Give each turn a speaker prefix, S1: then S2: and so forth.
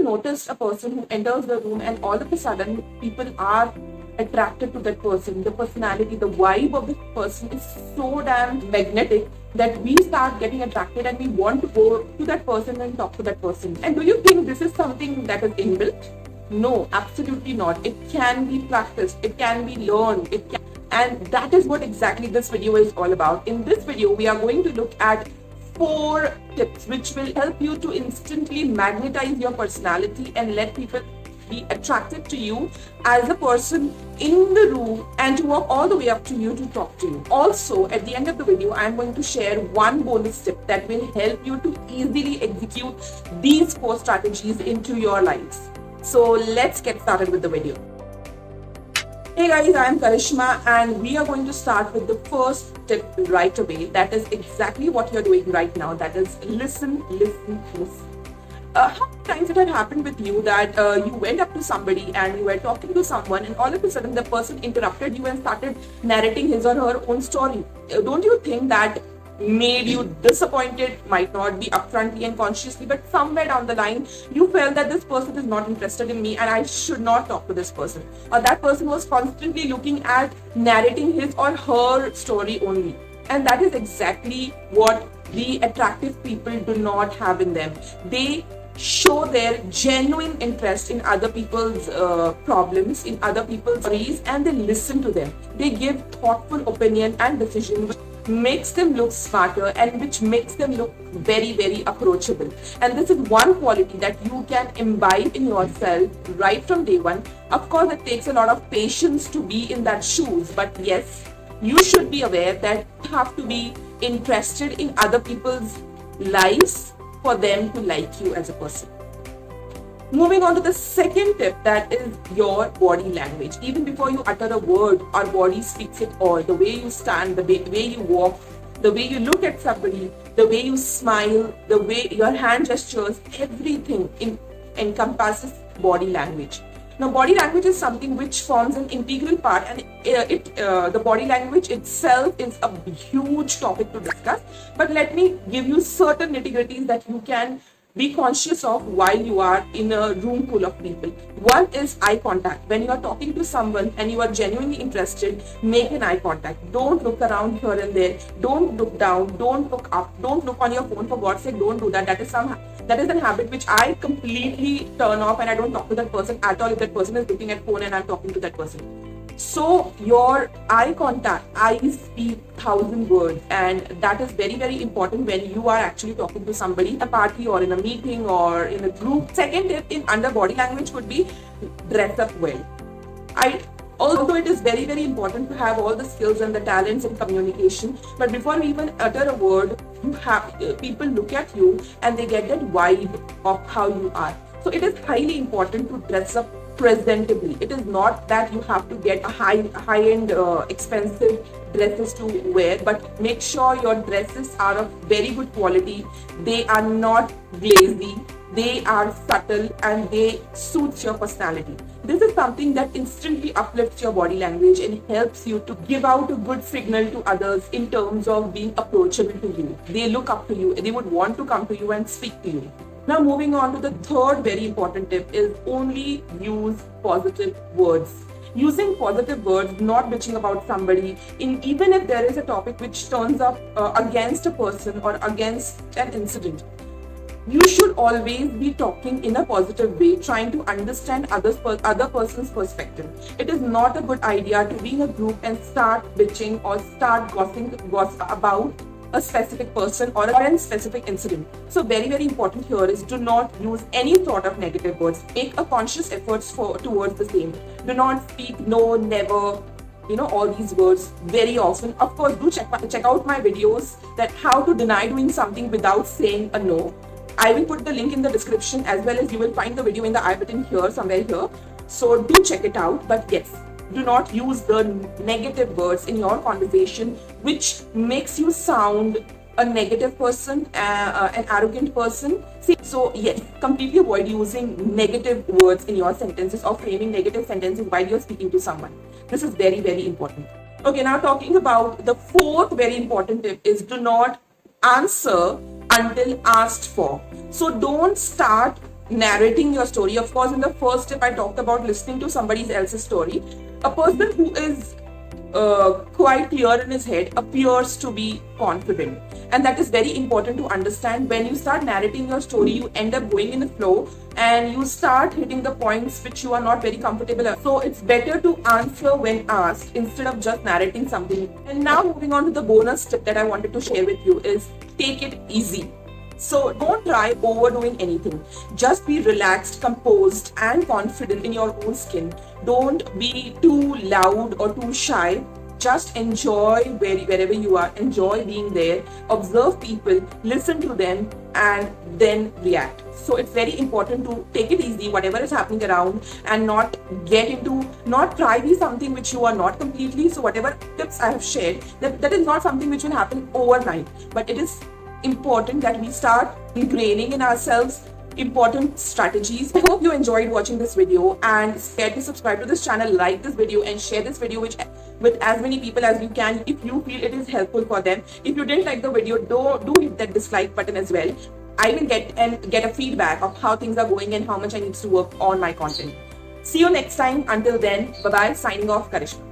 S1: noticed a person who enters the room and all of a sudden people are attracted to that person? The personality, the vibe of the person is so damn magnetic that we start getting attracted and we want to go to that person and talk to that person. And do you think this is something that is inbuilt? No, absolutely not. It can be practiced, it can be learned, and that is what exactly this video is all about. In this video, we are going to look at 4 tips which will help you to instantly magnetize your personality and let people be attracted to you as a person in the room and to walk all the way up to you to talk to you. Also, at the end of the video, I am going to share one bonus tip that will help you to easily execute these 4 strategies into your lives. So let's get started with the video. Hey guys, I am Karishma and we are going to start with the first tip right away. That is exactly what you're doing right now. That is listen. How many times it had happened with you that you went up to somebody and you were talking to someone and all of a sudden the person interrupted you and started narrating his or her own story? Don't you think that made you disappointed? Might not be upfrontly and consciously, but somewhere down the line you felt that this person is not interested in me and I should not talk to this person, or that person was constantly looking at narrating his or her story only. And that is exactly what the attractive people do not have in them. They show their genuine interest in other people's problems, in other people's stories, and they listen to them. They give thoughtful opinion and decision which makes them look smarter and which makes them look very, very approachable. And this is one quality that you can imbibe in yourself right from day one. Of course, it takes a lot of patience to be in that shoes, but yes, you should be aware that you have to be interested in other people's lives for them to like you as a person. Moving on to the second tip, that is your body language. Even before you utter a word, our body speaks it all. The way you stand, the way you walk, the way you look at somebody, the way you smile, the way your hand gestures, everything encompasses body language. Now, body language is something which forms an integral part, and the body language itself is a huge topic to discuss. But let me give you certain nitty-gritties that you can be conscious of while you are in a room full of people. One is eye contact. When you are talking to someone and you are genuinely interested, make an eye contact. Don't look around here and there. Don't look down. Don't look up. Don't look on your phone. For God's sake, don't do that. That is a habit which I completely turn off, and I don't talk to that person at all if that person is looking at phone and I'm talking to that person. So your eye contact, eyes speak 1,000 words, and that is very, very important when you are actually talking to somebody in a party or in a meeting or in a group. Second tip in under body language would be dress up well. Although it is very, very important to have all the skills and the talents in communication, but before we even utter a word, people look at you and they get that vibe of how you are. So it is highly important to dress up presentably. It is not that you have to get a high-end expensive dresses to wear, but make sure your dresses are of very good quality. They are not glazy, they are subtle, and they suit your personality. This is something that instantly uplifts your body language and helps you to give out a good signal to others in terms of being approachable to you. They look up to you, they would want to come to you and speak to you. Now, moving on to the third very important tip is only use positive words. Using positive words, not bitching about somebody, even if there is a topic which turns up against a person or against an incident. You should always be talking in a positive way, trying to understand other person's perspective. It is not a good idea to be in a group and start bitching or start gossiping about a specific person or a specific incident. So very, very important here is do not use any sort of negative words. Make a conscious effort towards the same. Do not speak no, never, all these words very often. Of course, do check out my videos that how to deny doing something without saying a no. I will put the link in the description, as well as you will find the video in the I button here, somewhere here. So do check it out. But yes, do not use the negative words in your conversation, which makes you sound a negative person, an arrogant person. So yes, completely avoid using negative words in your sentences or framing negative sentences while you're speaking to someone. This is very, very important. Okay, now talking about the fourth very important tip is do not answer until asked for. So don't start narrating your story. Of course, in the first step, I talked about listening to somebody else's story. A person who is quite clear in his head appears to be confident, and that is very important to understand. When you start narrating your story, you end up going in the flow and you start hitting the points which you are not very comfortable at. So it's better to answer when asked instead of just narrating something. And now moving on to the bonus tip that I wanted to share with you is take it easy. So don't try overdoing anything. Just be relaxed, composed, and confident in your own skin. Don't be too loud or too shy. Just enjoy wherever you are. Enjoy being there. Observe people, listen to them, and then react. So it's very important to take it easy, whatever is happening around, and not try be something which you are not completely. So whatever tips I have shared, that is not something which will happen overnight, but it is important that we start ingraining in ourselves important strategies. I hope you enjoyed watching this video, and care to subscribe to this channel, like this video, and share this video with as many people as you can if you feel it is helpful for them. If you didn't like the video, do hit that dislike button as well. I will get a feedback of how things are going and how much I need to work on my content. See you next time. Until then, bye bye. Signing off, Karishma.